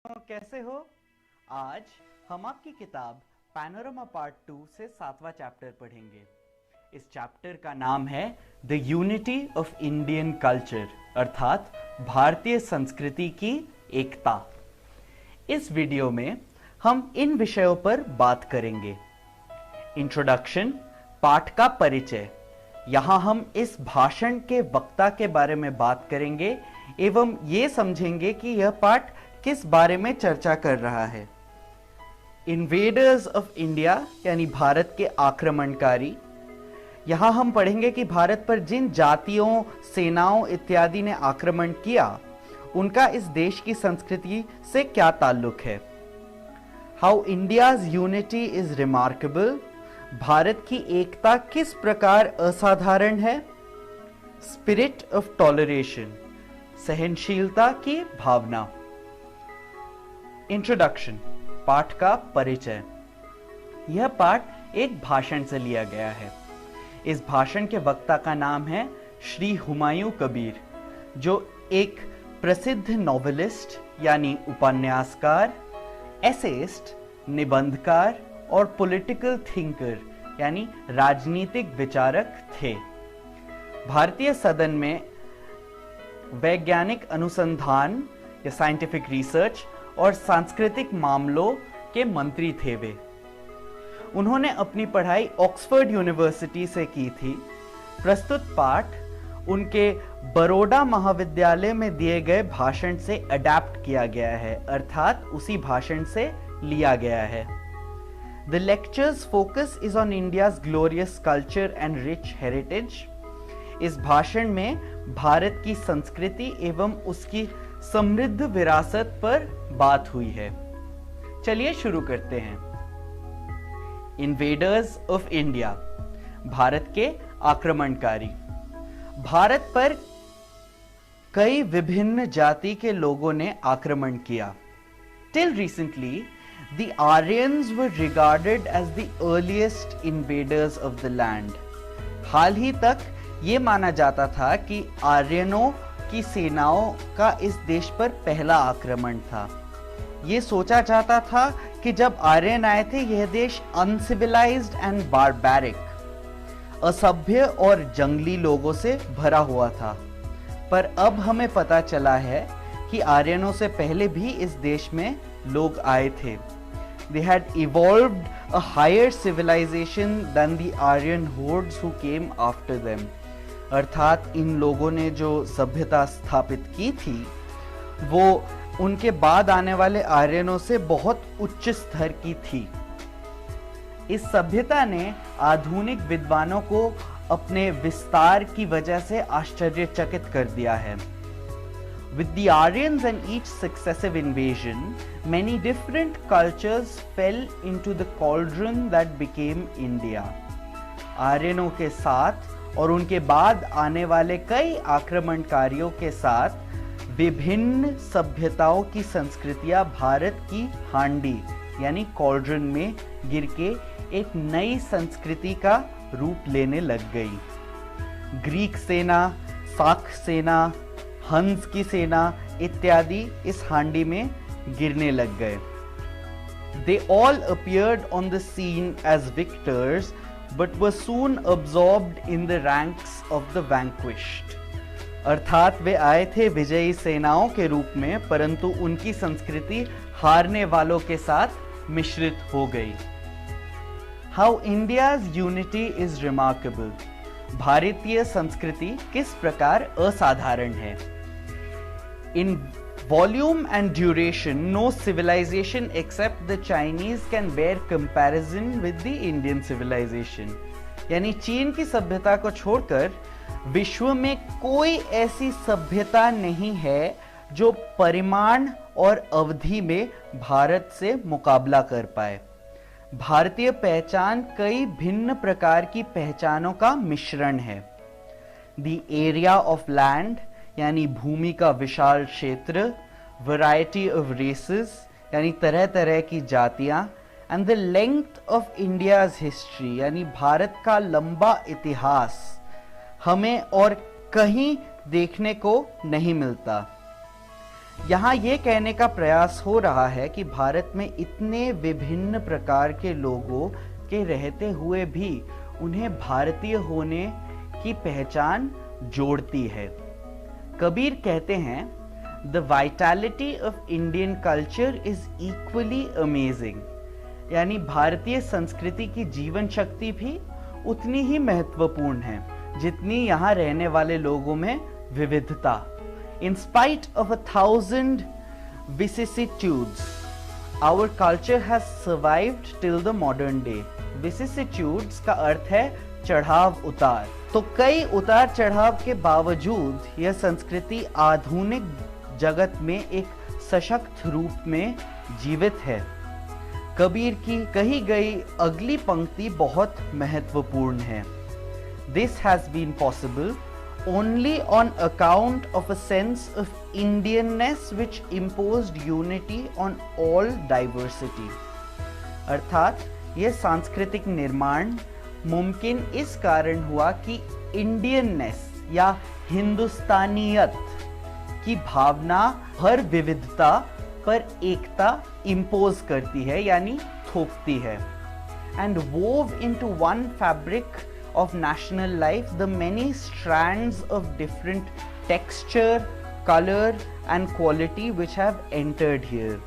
कैसे हो? आज हम आपकी किताब पैनोरमा पार्ट 2 से 7वां चैप्टर पढ़ेंगे। इस चैप्टर का नाम है the unity of Indian culture, अर्थात भारतीय संस्कृति की एकता। इस वीडियो में हम इन विषयों पर बात करेंगे। इंट्रोडक्शन, पाठ का परिचय। यहाँ हम इस भाषण के वक्ता के बारे में बात करेंगे एवं ये समझेंगे कि यह पाठ किस बारे में चर्चा कर रहा है। इन्वेडर्स ऑफ इंडिया यानी भारत के आक्रमणकारी। यहां हम पढ़ेंगे कि भारत पर जिन जातियों, सेनाओं इत्यादि ने आक्रमण किया, उनका इस देश की संस्कृति से क्या ताल्लुक है। How India's unity is remarkable. Bharat की एकता किस प्रकार असाधारण है। स्पिरिट ऑफ टॉलरेशन, सहनशीलता की भावना। इंट्रोडक्शन, पाठ का परिचय। यह पाठ एक भाषण से लिया गया है। इस भाषण के वक्ता का नाम है श्री हुमायूं कबीर, जो एक प्रसिद्ध नॉवेलिस्ट यानी उपन्यासकार, एसेइस्ट, निबंधकार और पॉलिटिकल थिंकर यानी राजनीतिक विचारक थे। भारतीय सदन में वैज्ञानिक अनुसंधान या साइंटिफिक रिसर्च और सांस्कृतिक मामलों के मंत्री थे वे। उन्होंने अपनी पढ़ाई ऑक्सफोर्ड यूनिवर्सिटी से की थी। प्रस्तुत पाठ उनके बड़ौदा महाविद्यालय में दिए गए भाषण से अडैप्ट किया गया है, अर्थात उसी भाषण से लिया गया है। The lecture's focus is on India's glorious culture and rich heritage. इस भाषण में भारत की संस्कृति एवं उसकी समृद्ध विरासत पर बात हुई है। चलिए शुरू करते हैं। इन्वेडर्स ऑफ इंडिया, भारत के आक्रमणकारी। भारत पर कई विभिन्न जाति के लोगों ने आक्रमण किया। Till recently, the Aryans were regarded as the earliest invaders of the land. हाल ही तक ये माना जाता था कि आर्यनों की सेनाओं का इस देश पर पहला आक्रमण था। ये सोचा जाता था कि जब आर्यन आए थे, यह देश अनसिविलाइज्ड एंड बारबैरिक, असभ्य और जंगली लोगों से भरा हुआ था। पर अब हमें पता चला है कि आर्यनों से पहले भी इस देश में लोग आए थे। They had evolved a higher civilization than the Aryan hordes who came after them. अर्थात इन लोगों ने जो सभ्यता स्थापित की थी, वो उनके बाद आने वाले आर्यनों से बहुत उच्च स्तर की थी। इस सभ्यता ने आधुनिक विद्वानों को अपने विस्तार की वजह से आश्चर्यचकित कर दिया है। With the Aryans and each successive invasion, many different cultures fell into the cauldron that became India. आर्यनों के साथ और उनके बाद आने वाले कई आक्रमणकारियों के साथ विभिन्न सभ्यताओं की संस्कृतियां भारत की हांडी यानी कॉल्ड्रन में गिर के एक नई संस्कृति का रूप लेने लग गई। ग्रीक सेना, साक सेना, हंस की सेना इत्यादि इस हांडी में गिरने लग गए। They all appeared on the scene as victors, but were soon absorbed in the ranks of the vanquished. अर्थात वे आए थे विजयी सेनाओं के रूप में, परंतु उनकी संस्कृति हारने वालों के साथ मिश्रित हो गई। How India's unity is remarkable. भारतीय संस्कृति किस प्रकार असाधारण है। In volume and duration, no civilization except the Chinese can bear comparison with the Indian civilization. यानी चीन की सभ्यता को छोड़कर विश्व में कोई ऐसी सभ्यता नहीं है जो परिमाण और अवधि में भारत से मुकाबला कर पाए। भारतीय पहचान कई भिन्न प्रकार की पहचानों का मिश्रण है। The area of land यानी भूमि का विशाल क्षेत्र, वैरायटी ऑफ रेसेस यानी तरह तरह की जातियां, and the length of India's history यानी भारत का लंबा इतिहास हमें और कहीं देखने को नहीं मिलता। यहाँ ये कहने का प्रयास हो रहा है कि भारत में इतने विभिन्न प्रकार के लोगों के रहते हुए भी उन्हें भारतीय होने की पहचान जोड़ती है। कबीर कहते हैं, the vitality of Indian culture is equally amazing, यानी भारतीय संस्कृति की जीवन शक्ति भी उतनी ही महत्वपूर्ण है जितनी यहाँ रहने वाले लोगों में विविधता। In spite of 1,000 vicissitudes, our culture has survived till the modern day. Vicissitudes का अर्थ है चढ़ाव उतार। तो कई उतार चढ़ाव के बावजूद यह संस्कृति आधुनिक जगत में एक सशक्त रूप में जीवित है। कबीर की कही गई अगली पंक्ति बहुत महत्वपूर्ण है। This has been possible only on account of a sense of Indianness which imposed unity on all diversity. अर्थात यह सांस्कृतिक निर्माण मुमकिन इस कारण हुआ कि इंडियननेस या हिंदुस्तानियत की भावना हर विविधता पर एकता इम्पोज करती है, यानी थोपती है। And वोव into one fabric of national life the many strands of different texture, color and quality which have entered here.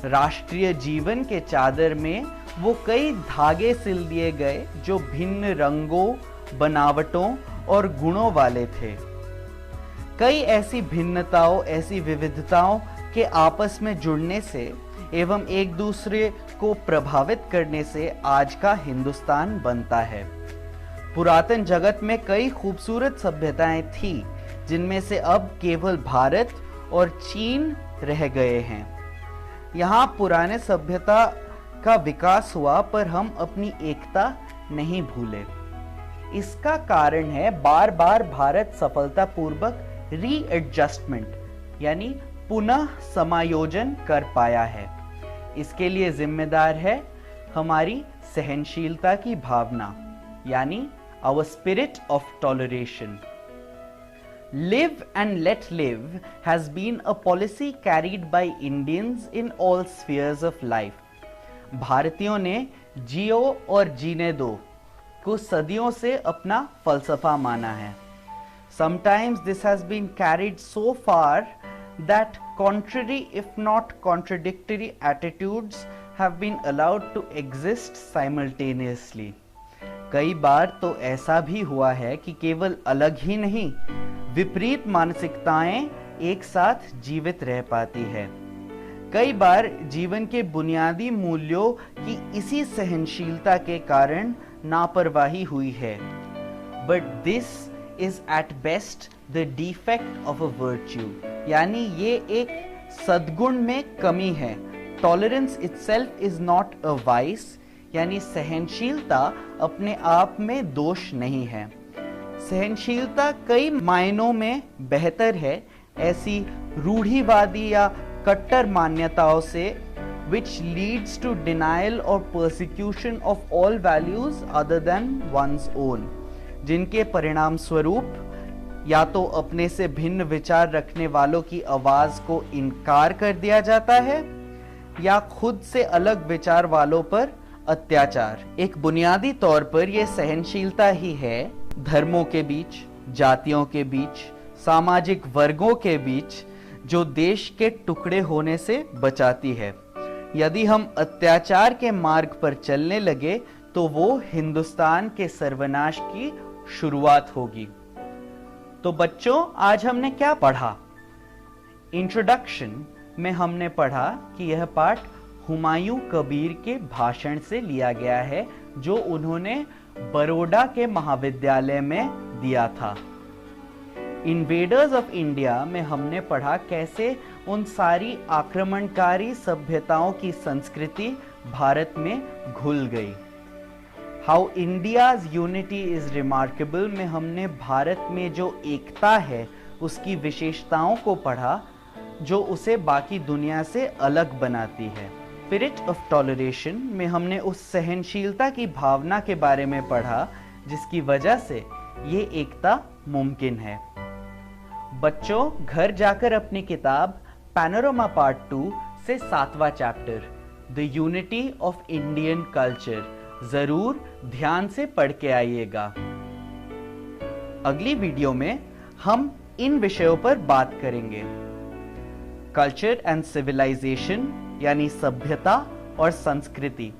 राष्ट्रीय जीवन के चादर में वो कई धागे सिल दिए गए जो भिन्न रंगों, बनावटों और गुणों वाले थे। कई ऐसी भिन्नताओं, ऐसी विविधताओं के आपस में जुड़ने से एवं एक दूसरे को प्रभावित करने से आज का हिंदुस्तान बनता है। पुरातन जगत में कई खूबसूरत सभ्यताएं थी जिनमें से अब केवल भारत और चीन रह गए हैं। यहाँ पुराने सभ्यता का विकास हुआ पर हम अपनी एकता नहीं भूले। इसका कारण है बार बार भारत सफलतापूर्वक रीएडजस्टमेंट यानी पुनः समायोजन कर पाया है। इसके लिए जिम्मेदार है हमारी सहनशीलता की भावना यानी our spirit of toleration. Live and let live has been a policy carried by Indians in all spheres of life. भारतीयों ने जियो और जीने दो को सदियों से अपना फलसफा माना है। Sometimes this has been carried so far that contrary if not contradictory attitudes have been allowed to exist simultaneously. कई बार तो ऐसा भी हुआ है कि केवल अलग ही नहीं, विपरीत मानसिकताएं एक साथ जीवित रह पाती है। कई बार जीवन के बुनियादी मूल्यों की इसी सहनशीलता के कारण लापरवाही हुई है। But this is at best the defect of a virtue, यानी ये एक सद्गुण में कमी है। Tolerance itself is not a vice, यानी सहनशीलता अपने आप में दोष नहीं है। सहनशीलता कई मायनों में बेहतर है ऐसी रूढ़िवादी या कट्टर मान्यताओं से which leads to denial or persecution of all values other than one's own, जिनके परिणाम स्वरूप या तो अपने से भिन्न विचार रखने वालों की आवाज को इनकार कर दिया जाता है या खुद से अलग विचार वालों पर अत्याचार। एक बुनियादी तौर पर यह सहनशीलता ही है धर्मों के बीच, जातियों के बीच, सामाजिक वर्गों के बीच जो देश के टुकड़े होने से बचाती है। यदि हम अत्याचार के मार्ग पर चलने लगे तो वो हिंदुस्तान के सर्वनाश की शुरुआत होगी। तो बच्चों, आज हमने क्या पढ़ा? इंट्रोडक्शन में हमने पढ़ा कि यह पाठ हुमायूं कबीर के भाषण से लिया गया है जो उन्होंने बड़ौदा के महाविद्यालय में दिया था। इन्वेडर्स ऑफ इंडिया में हमने पढ़ा कैसे उन सारी आक्रमणकारी सभ्यताओं की संस्कृति भारत में घुल गई। How India's unity is remarkable में हमने भारत में जो एकता है उसकी विशेषताओं को पढ़ा जो उसे बाकी दुनिया से अलग बनाती है। स्पिरिट ऑफ टॉलरेशन में हमने उस सहनशीलता की भावना के बारे में पढ़ा जिसकी वजह से ये एकता मुमकिन है। बच्चों, घर जाकर अपनी किताब पैनोरामा पार्ट 2 से 7वां chapter the unity of Indian culture जरूर ध्यान से पढ़ के आइएगा। अगली वीडियो में हम इन विषयों पर बात करेंगे। कल्चर एंड सिविलाइजेशन यानी सभ्यता और संस्कृति,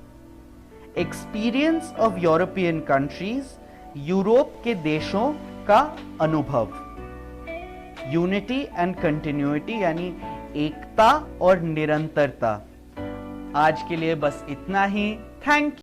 experience of European countries, Europe के देशों का अनुभव, यूनिटी एंड कंटिन्यूटी यानी एकता और निरंतरता। आज के लिए बस इतना ही। Thank you.